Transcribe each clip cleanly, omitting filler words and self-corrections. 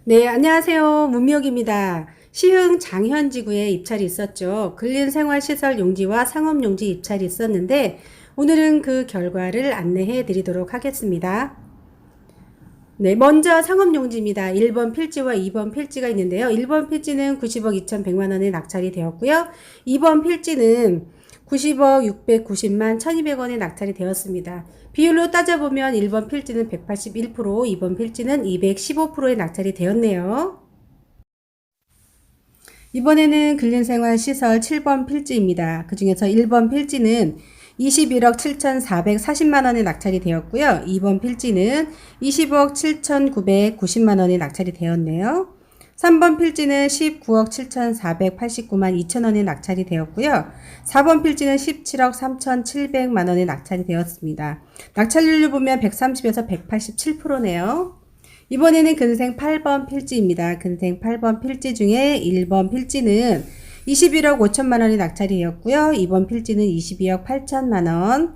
네, 안녕하세요. 문미옥입니다. 시흥 장현지구에 입찰이 있었죠. 근린생활시설 용지와 상업용지 입찰이 있었는데 오늘은 그 결과를 안내해 드리도록 하겠습니다. 네, 먼저 상업용지입니다. 1번 필지와 2번 필지가 있는데요. 1번 필지는 90억 2,100만 원에 낙찰이 되었고요. 2번 필지는 90억 690만 1,200원에 낙찰이 되었습니다. 비율로 따져보면 1번 필지는 181%, 2번 필지는 215%에 낙찰이 되었네요. 이번에는 근린생활시설 7번 필지입니다. 그 중에서 1번 필지는 21억 7,440만원에 낙찰이 되었고요. 2번 필지는 20억 7,990만원에 낙찰이 되었네요. 3번 필지는 19억 7,489만 2천원에 낙찰이 되었고요. 4번 필지는 17억 3,700만원에 낙찰이 되었습니다. 낙찰률을 보면 130에서 187%네요. 이번에는 근생 8번 필지입니다. 근생 8번 필지 중에 1번 필지는 21억 5천만원이 낙찰이 되었고요. 2번 필지는 22억 8천만원,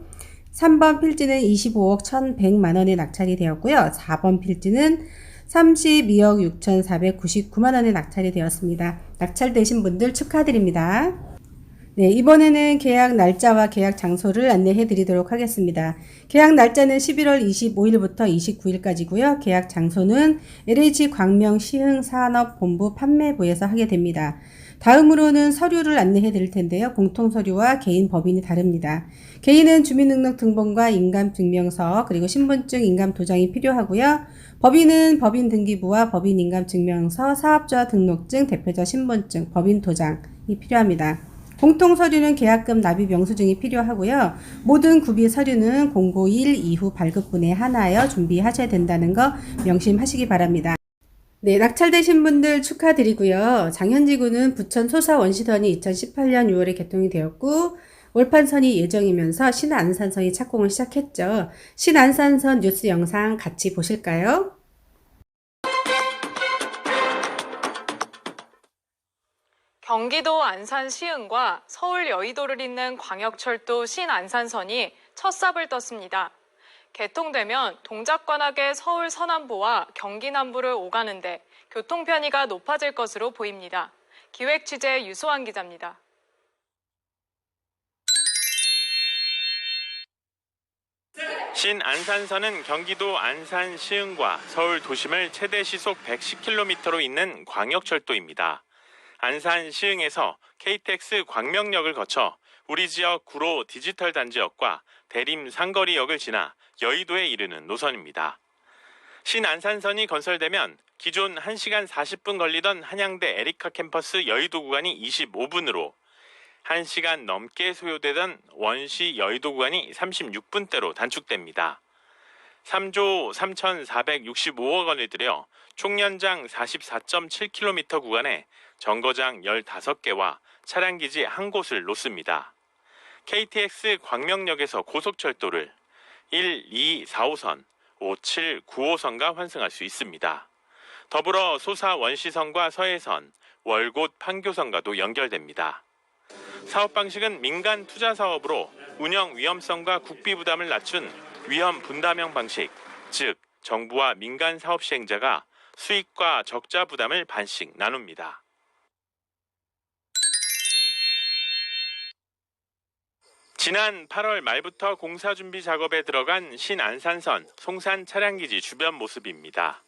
3번 필지는 25억 1,100만원에 낙찰이 되었고요. 4번 필지는 32억 6,499만원에 낙찰이 되었습니다. 낙찰되신 분들 축하드립니다. 네, 이번에는 계약 날짜와 계약 장소를 안내해 드리도록 하겠습니다. 계약 날짜는 11월 25일부터 29일까지고요. 계약 장소는 LH 광명 시흥 산업본부 판매부에서 하게 됩니다. 다음으로는 서류를 안내해 드릴 텐데요. 공통서류와 개인 법인이 다릅니다. 개인은 주민등록등본과 인감증명서 그리고 신분증 인감도장이 필요하고요. 법인은 법인등기부와 법인인감증명서, 사업자 등록증, 대표자 신분증, 법인도장이 필요합니다. 공통서류는 계약금 납입 영수증이 필요하고요. 모든 구비 서류는 공고1 이후 발급분에 한하여 준비하셔야 된다는 거 명심하시기 바랍니다. 네, 낙찰되신 분들 축하드리고요. 장현지구는 부천 소사원시선이 2018년 6월에 개통이 되었고 월판선이 예정이면서 신안산선이 착공을 시작했죠. 신안산선 뉴스 영상 같이 보실까요? 경기도 안산 시흥과 서울 여의도를 잇는 광역철도 신안산선이 첫 삽을 떴습니다. 개통되면 동작관악의 서울 서남부와 경기 남부를 오가는데 교통 편의가 높아질 것으로 보입니다. 기획 취재 유소환 기자입니다. 신안산선은 경기도 안산 시흥과 서울 도심을 최대 시속 110km로 잇는 광역철도입니다. 안산 시흥에서 KTX 광명역을 거쳐 우리 지역 구로 디지털 단지역과 대림 상거리역을 지나 여의도에 이르는 노선입니다. 신안산선이 건설되면 기존 1시간 40분 걸리던 한양대 에리카 캠퍼스 여의도 구간이 25분으로 1시간 넘게 소요되던 원시 여의도 구간이 36분대로 단축됩니다. 3조 3,465억 원을 들여 총 연장 44.7km 구간에 정거장 15개와 차량기지 1곳을 놓습니다. KTX 광명역에서 고속철도를 1, 2, 4호선, 5, 7, 9호선과 환승할 수 있습니다. 더불어 소사 원시선과 서해선, 월곶 판교선과도 연결됩니다. 사업 방식은 민간 투자 사업으로 운영 위험성과 국비 부담을 낮춘 위험 분담형 방식, 즉 정부와 민간 사업 시행자가 수익과 적자 부담을 반씩 나눕니다. 지난 8월 말부터 공사 준비 작업에 들어간 신안산선 송산 차량기지 주변 모습입니다.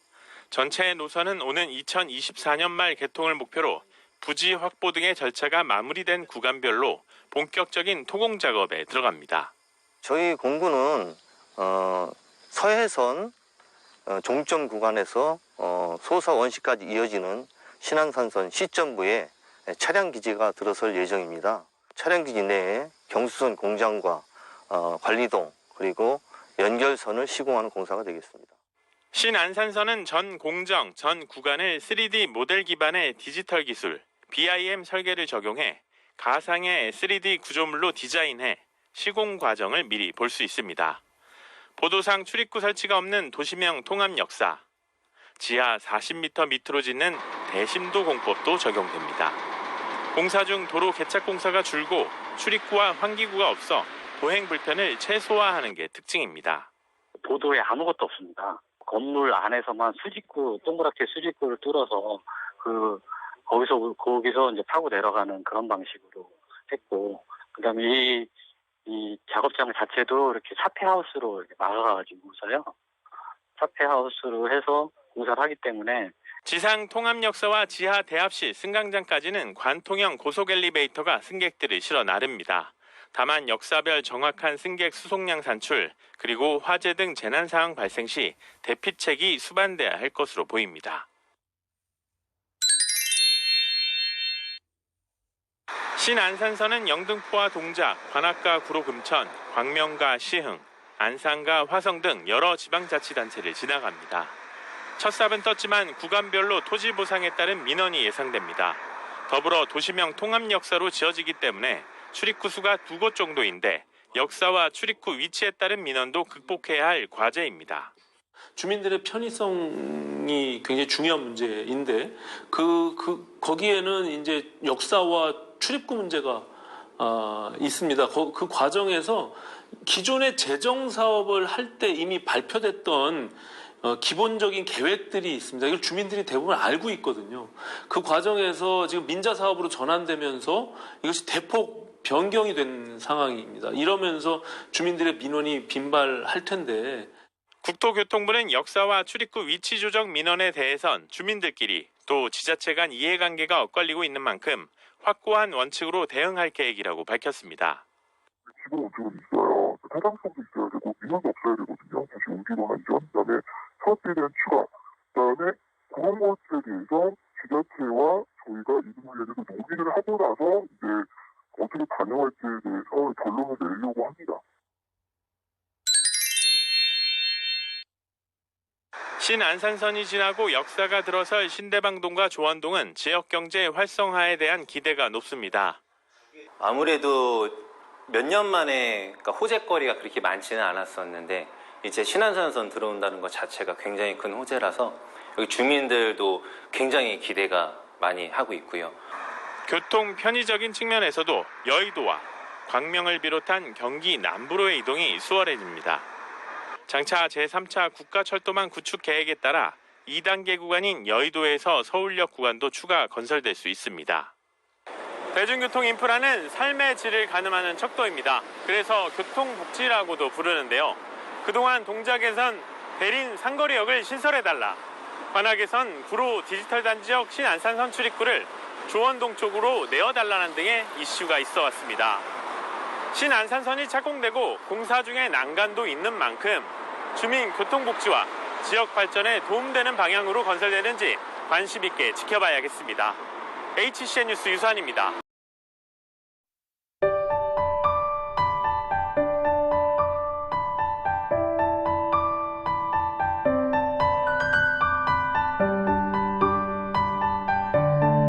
전체 노선은 오는 2024년 말 개통을 목표로 부지 확보 등의 절차가 마무리된 구간별로 본격적인 토공 작업에 들어갑니다. 저희 공구는 서해선 종점 구간에서 소사 원시까지 이어지는 신안산선 시점부에 차량 기지가 들어설 예정입니다. 차량 기지 내에 경수선 공장과 관리동 그리고 연결선을 시공하는 공사가 되겠습니다. 신안산선은 전 공정, 전 구간을 3D 모델 기반의 디지털 기술 BIM 설계를 적용해 가상의 3D 구조물로 디자인해 시공 과정을 미리 볼 수 있습니다. 보도상 출입구 설치가 없는 도시명 통합 역사, 지하 40m 밑으로 짓는 대심도 공법도 적용됩니다. 공사 중 도로 개착 공사가 줄고 출입구와 환기구가 없어 보행 불편을 최소화하는 게 특징입니다. 보도에 아무것도 없습니다. 건물 안에서만 수직구, 동그랗게 수직구를 뚫어서 거기서 이제 파고 내려가는 그런 방식으로 했고, 그다음에 이 작업장 자체도 이렇게 사폐하우스로 이렇게 막아가지고서요. 사폐하우스로 해서 공사를 하기 때문에 지상 통합 역사와 지하 대합실 승강장까지는 관통형 고속 엘리베이터가 승객들을 실어 나릅니다. 다만 역사별 정확한 승객 수송량 산출, 그리고 화재 등 재난 상황 발생 시 대피책이 수반돼야 할 것으로 보입니다. 신안산선은 영등포와 동작, 관악과 구로 금천, 광명과 시흥, 안산과 화성 등 여러 지방자치단체를 지나갑니다. 첫 삽은 떴지만 구간별로 토지 보상에 따른 민원이 예상됩니다. 더불어 도시명 통합 역사로 지어지기 때문에 출입구 수가 2곳 정도인데 역사와 출입구 위치에 따른 민원도 극복해야 할 과제입니다. 주민들의 편의성이 굉장히 중요한 문제인데 거기에는 이제 역사와 출입구 문제가 있습니다. 그 과정에서 기존의 재정 사업을 할 때 이미 발표됐던 기본적인 계획들이 있습니다. 이걸 주민들이 대부분 알고 있거든요. 그 과정에서 지금 민자 사업으로 전환되면서 이것이 대폭 변경이 된 상황입니다. 이러면서 주민들의 민원이 빈발할 텐데. 국토교통부는 역사와 출입구 위치 조정 민원에 대해선 주민들끼리 또 지자체 간 이해관계가 엇갈리고 있는 만큼 확고한 원칙으로 대응할 계획이라고 밝혔습니다. 기본 원칙은 있어요. 타당성도 있어야 되고 민원도 없어야 되거든요. 다시 옮기거나 이전, 그다음에 사업비에 대한 추가, 그다음에 그런 것에 대해서 지자체와 저희가 이 부분에 대해서 논의를 하고 나서 이제 어떻게 반영할지에 대해서 결론을 내려고 합니다. 신안산선이 지나고 역사가 들어설 신대방동과 조원동은 지역경제 활성화에 대한 기대가 높습니다. 아무래도 몇 년 만에 그러니까 호재거리가 그렇게 많지는 않았었는데 이제 신안산선 들어온다는 것 자체가 굉장히 큰 호재라서 여기 주민들도 굉장히 기대가 많이 하고 있고요. 교통 편의적인 측면에서도 여의도와 광명을 비롯한 경기 남부로의 이동이 수월해집니다. 장차 제3차 국가철도망 구축 계획에 따라 2단계 구간인 여의도에서 서울역 구간도 추가 건설될 수 있습니다. 대중교통 인프라는 삶의 질을 가늠하는 척도입니다. 그래서 교통복지라고도 부르는데요. 그동안 동작에선 대린 상거리역을 신설해달라, 관악에선 구로 디지털 단지역 신안산선 출입구를 조원동 쪽으로 내어달라는 등의 이슈가 있어 왔습니다. 신안산선이 착공되고 공사 중에 난간도 있는 만큼 주민 교통복지와 지역 발전에 도움되는 방향으로 건설되는지 관심 있게 지켜봐야겠습니다. HCN 뉴스 유수환입니다.